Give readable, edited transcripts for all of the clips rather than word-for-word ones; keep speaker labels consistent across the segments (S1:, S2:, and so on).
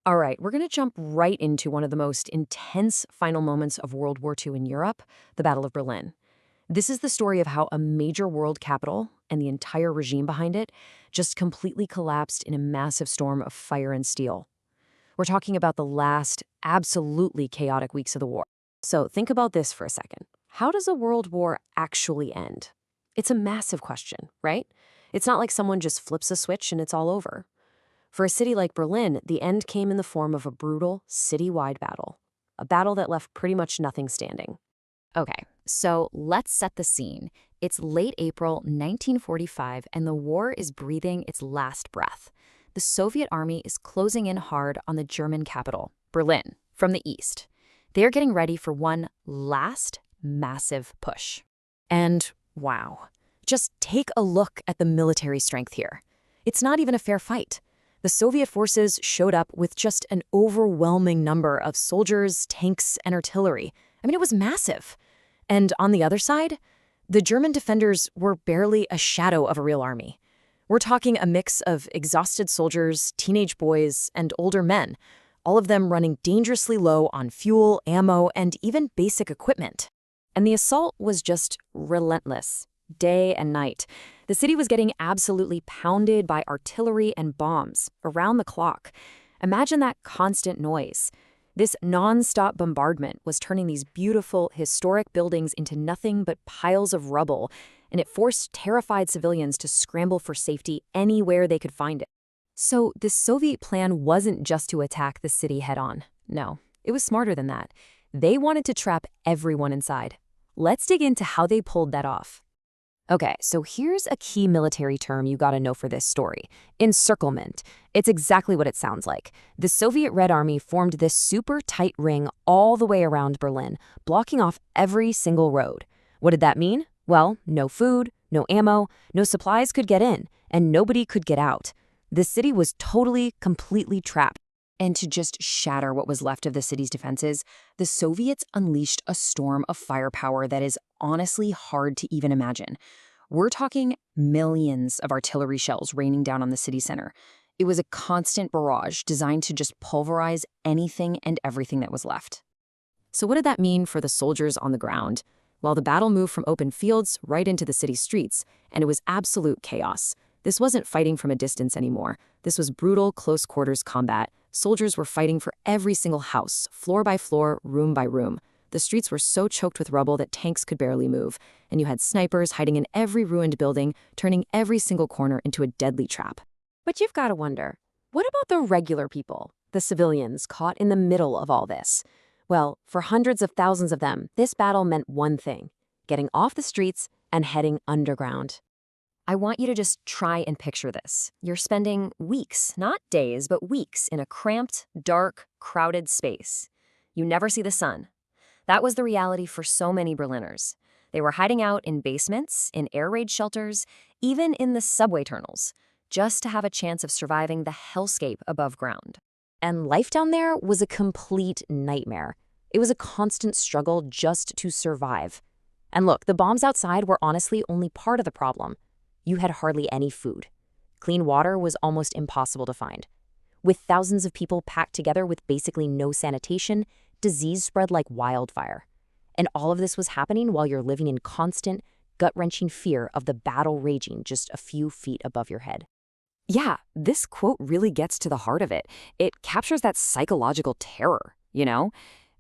S1: All right, we're going to jump right into one of the most intense final moments of World War II in Europe, the Battle of Berlin. This is the story of how a major world capital and the entire regime behind it just completely collapsed in a massive storm of fire and steel. We're talking about the last, absolutely chaotic weeks of the war. So think about this for a second. How does a world war actually end? It's a massive question, right? It's not like someone just flips a switch and it's all over. For a city like Berlin, the end came in the form of a brutal, citywide battle. A battle that left pretty much nothing standing.
S2: Okay, so let's set the scene. It's late April 1945, and the war is breathing its last breath. The Soviet army is closing in hard on the German capital, Berlin, from the east. They're getting ready for one last massive push.
S1: And wow, just take a look at the military strength here. It's not even a fair fight. The Soviet forces showed up with just an overwhelming number of soldiers, tanks, and artillery. I mean, it was massive. And on the other side, the German defenders were barely a shadow of a real army. We're talking a mix of exhausted soldiers, teenage boys, and older men, all of them running dangerously low on fuel, ammo, and even basic equipment. And the assault was just relentless, day and night. The city was getting absolutely pounded by artillery and bombs around the clock. Imagine that constant noise. This non-stop bombardment was turning these beautiful, historic buildings into nothing but piles of rubble, and it forced terrified civilians to scramble for safety anywhere they could find it. So the Soviet plan wasn't just to attack the city head-on. No, it was smarter than that. They wanted to trap everyone inside. Let's dig into how they pulled that off. Okay, so here's a key military term you gotta know for this story. Encirclement. It's exactly what it sounds like. The Soviet Red Army formed this super tight ring all the way around Berlin, blocking off every single road. What did that mean? Well, no food, no ammo, no supplies could get in, and nobody could get out. The city was totally, completely trapped. And to just shatter what was left of the city's defenses, the Soviets unleashed a storm of firepower that is honestly hard to even imagine. We're talking millions of artillery shells raining down on the city center. It was a constant barrage designed to just pulverize anything and everything that was left. So what did that mean for the soldiers on the ground? Well, the battle moved from open fields right into the city streets, and it was absolute chaos. This wasn't fighting from a distance anymore. This was brutal, close-quarters combat. Soldiers were fighting for every single house, floor by floor, room by room. The streets were so choked with rubble that tanks could barely move, and you had snipers hiding in every ruined building, turning every single corner into a deadly trap. But you've got to wonder, what about the regular people, the civilians caught in the middle of all this? Well, for hundreds of thousands of them, this battle meant one thing: getting off the streets and heading underground. I want you to just try and picture this. You're spending weeks, not days, but weeks in a cramped, dark, crowded space. You never see the sun. That was the reality for so many Berliners. They were hiding out in basements, in air raid shelters, even in the subway tunnels, just to have a chance of surviving the hellscape above ground. And life down there was a complete nightmare. It was a constant struggle just to survive. And look, the bombs outside were honestly only part of the problem. You had hardly any food. Clean water was almost impossible to find. With thousands of people packed together with basically no sanitation, disease spread like wildfire. And all of this was happening while you're living in constant, gut-wrenching fear of the battle raging just a few feet above your head. Yeah, this quote really gets to the heart of it. It captures that psychological terror, you know?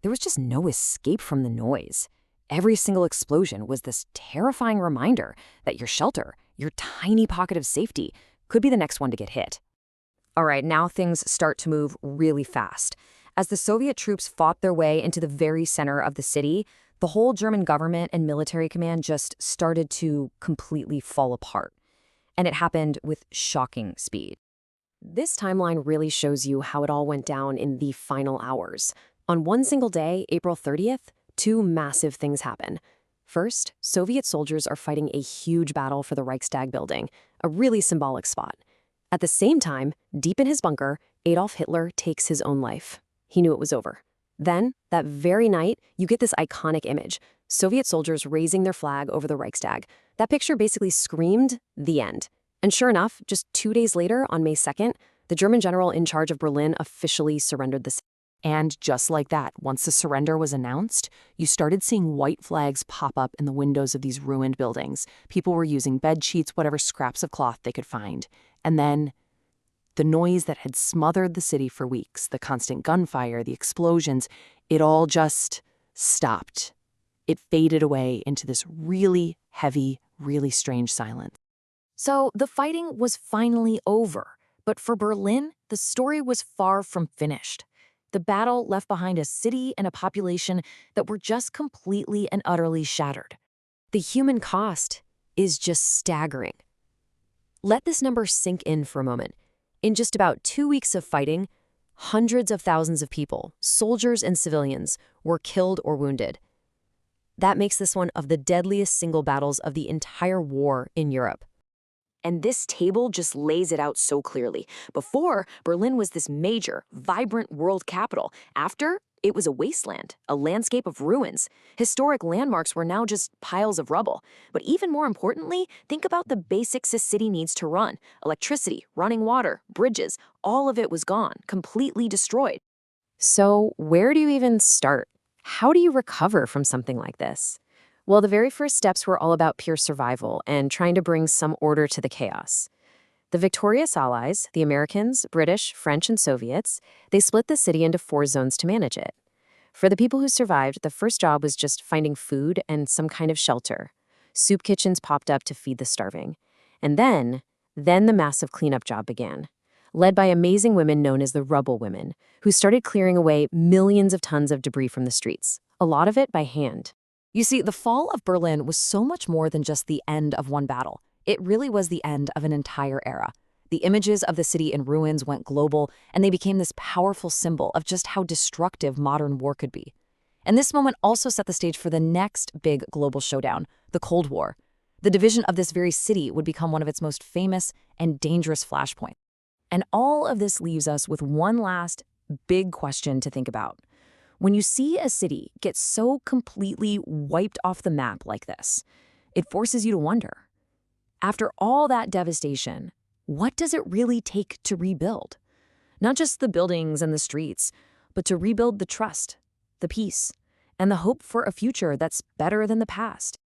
S1: There was just no escape from the noise. Every single explosion was this terrifying reminder that your shelter, your tiny pocket of safety, could be the next one to get hit. All right, now things start to move really fast. As the Soviet troops fought their way into the very center of the city, the whole German government and military command just started to completely fall apart. And it happened with shocking speed. This timeline really shows you how it all went down in the final hours. On one single day, April 30th, two massive things happen. First, Soviet soldiers are fighting a huge battle for the Reichstag building, a really symbolic spot. At the same time, deep in his bunker, Adolf Hitler takes his own life. He knew it was over. Then, that very night, you get this iconic image: Soviet soldiers raising their flag over the Reichstag. That picture basically screamed, "the end." And sure enough, just 2 days later, on May 2nd, The German general in charge of Berlin officially surrendered the city. And just like that, once the surrender was announced, you started seeing white flags pop up in the windows of these ruined buildings. People were using bed sheets, whatever scraps of cloth they could find. And then the noise that had smothered the city for weeks, the constant gunfire, the explosions, it all just stopped. It faded away into this really heavy, really strange silence. So the fighting was finally over. But for Berlin, the story was far from finished. The battle left behind a city and a population that were just completely and utterly shattered. The human cost is just staggering. Let this number sink in for a moment. In just about 2 weeks of fighting, hundreds of thousands of people, soldiers and civilians, were killed or wounded. That makes this one of the deadliest single battles of the entire war in Europe. And this table just lays it out so clearly. Before, Berlin was this major, vibrant world capital. After, it was a wasteland, a landscape of ruins. Historic landmarks were now just piles of rubble. But even more importantly, think about the basics a city needs to run. Electricity, running water, bridges, all of it was gone, completely destroyed. So where do you even start? How do you recover from something like this? Well, the very first steps were all about pure survival and trying to bring some order to the chaos. The victorious allies, the Americans, British, French, and Soviets, they split the city into 4 zones to manage it. For the people who survived, the first job was just finding food and some kind of shelter. Soup kitchens popped up to feed the starving. And then the massive cleanup job began, led by amazing women known as the Rubble Women, who started clearing away millions of tons of debris from the streets, a lot of it by hand. You see, the fall of Berlin was so much more than just the end of one battle. It really was the end of an entire era. The images of the city in ruins went global, and they became this powerful symbol of just how destructive modern war could be. And this moment also set the stage for the next big global showdown, the Cold War. The division of this very city would become one of its most famous and dangerous flashpoints. And all of this leaves us with one last big question to think about. When you see a city get so completely wiped off the map like this, it forces you to wonder, after all that devastation, what does it really take to rebuild? Not just the buildings and the streets, but to rebuild the trust, the peace, and the hope for a future that's better than the past.